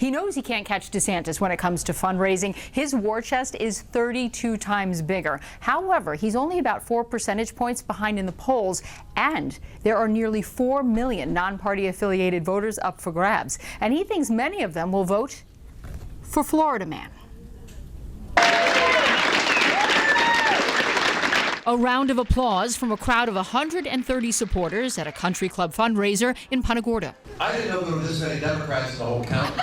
He knows he can't catch DeSantis when it comes to fundraising. His war chest is 32 times bigger. However, he's only about 4 percentage points behind in the polls, and there are nearly 4 million non-party affiliated voters up for grabs. And he thinks many of them will vote for Florida man. A round of applause from a crowd of 130 supporters at a country club fundraiser in Punta Gorda. I didn't know there were this many Democrats in the whole county.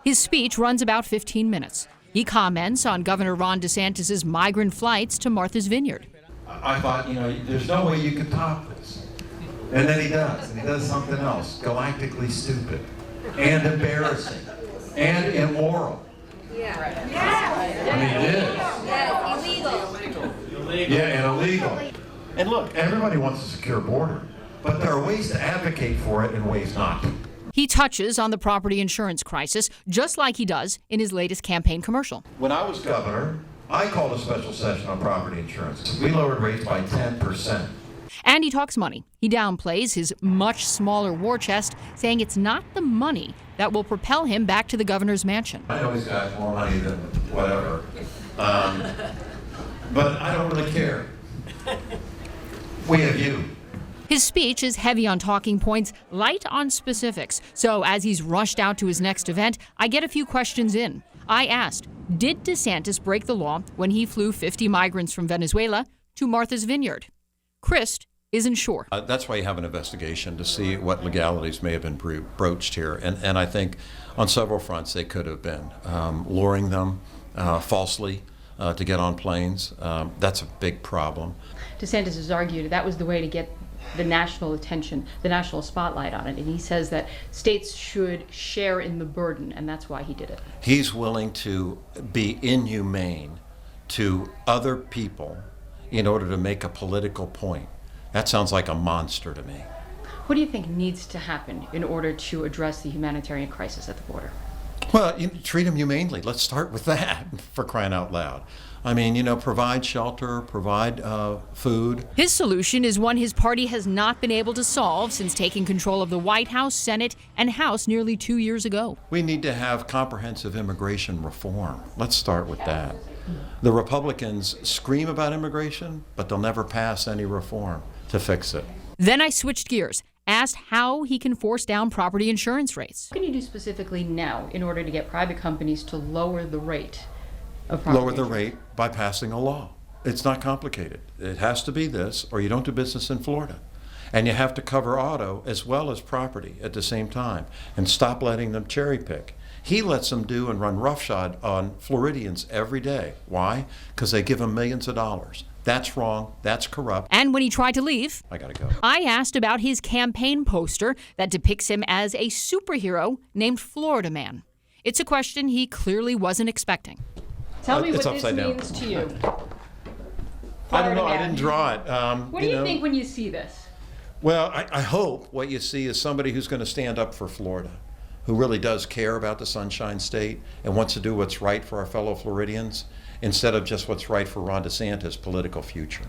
His speech runs about 15 minutes. He comments on Governor Ron DeSantis' migrant flights to Martha's Vineyard. I thought, there's no way you could top this. And then he does, and he does something else, galactically stupid, and embarrassing, and immoral. Yeah. I mean, it is. Yeah, illegal. Yeah, and illegal. And look, everybody wants a secure border, but there are ways to advocate for it and ways not. He touches on the property insurance crisis, just like he does in his latest campaign commercial. When I was governor, I called a special session on property insurance. We lowered rates by 10%. And he talks money. He downplays his much smaller war chest, saying it's not the money that will propel him back to the governor's mansion. I know he's got more money than whatever, but I don't really care. We have you. His speech is heavy on talking points, light on specifics. So as he's rushed out to his next event, I get a few questions in. I asked, did DeSantis break the law when he flew 50 migrants from Venezuela to Martha's Vineyard? Crist isn't sure. That's why you have an investigation to see what legalities may have been broached here. And I think on several fronts they could have been. Luring them falsely to get on planes, that's a big problem. DeSantis has argued that was the way to get the national attention, the national spotlight on it. And he says that states should share in the burden, and that's why he did it. He's willing to be inhumane to other people in order to make a political point. That sounds like a monster to me. What do you think needs to happen in order to address the humanitarian crisis at the border? Well, treat them humanely. Let's start with that, for crying out loud. I mean, provide shelter, provide food. His solution is one his party has not been able to solve since taking control of the White House, Senate, and House nearly 2 years ago. We need to have comprehensive immigration reform. Let's start with that. The Republicans scream about immigration, but they'll never pass any reform to fix it. Then I switched gears, asked how he can force down property insurance rates. What can you do specifically now in order to get private companies to lower the rate of property insurance? Lower the rate by passing a law. It's not complicated. It has to be this, or you don't do business in Florida. And you have to cover auto as well as property at the same time, and stop letting them cherry pick. He lets them do and run roughshod on Floridians every day. Why? Because they give them millions of dollars. That's wrong. That's corrupt. And when he tried to leave, I gotta go. I asked about his campaign poster that depicts him as a superhero named Florida Man. It's a question he clearly wasn't expecting. Tell me what this means to you. I don't know. I didn't draw it. What do you think when you see this? Well, I hope what you see is somebody who's going to stand up for Florida, who really does care about the Sunshine State and wants to do what's right for our fellow Floridians instead of just what's right for Ron DeSantis' political future.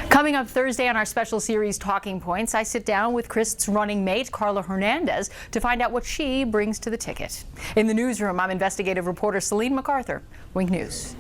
Coming up Thursday on our special series Talking Points, I sit down with Crist's running mate, Carla Hernandez, to find out what she brings to the ticket. In the newsroom, I'm investigative reporter Céline McArthur, Wink News.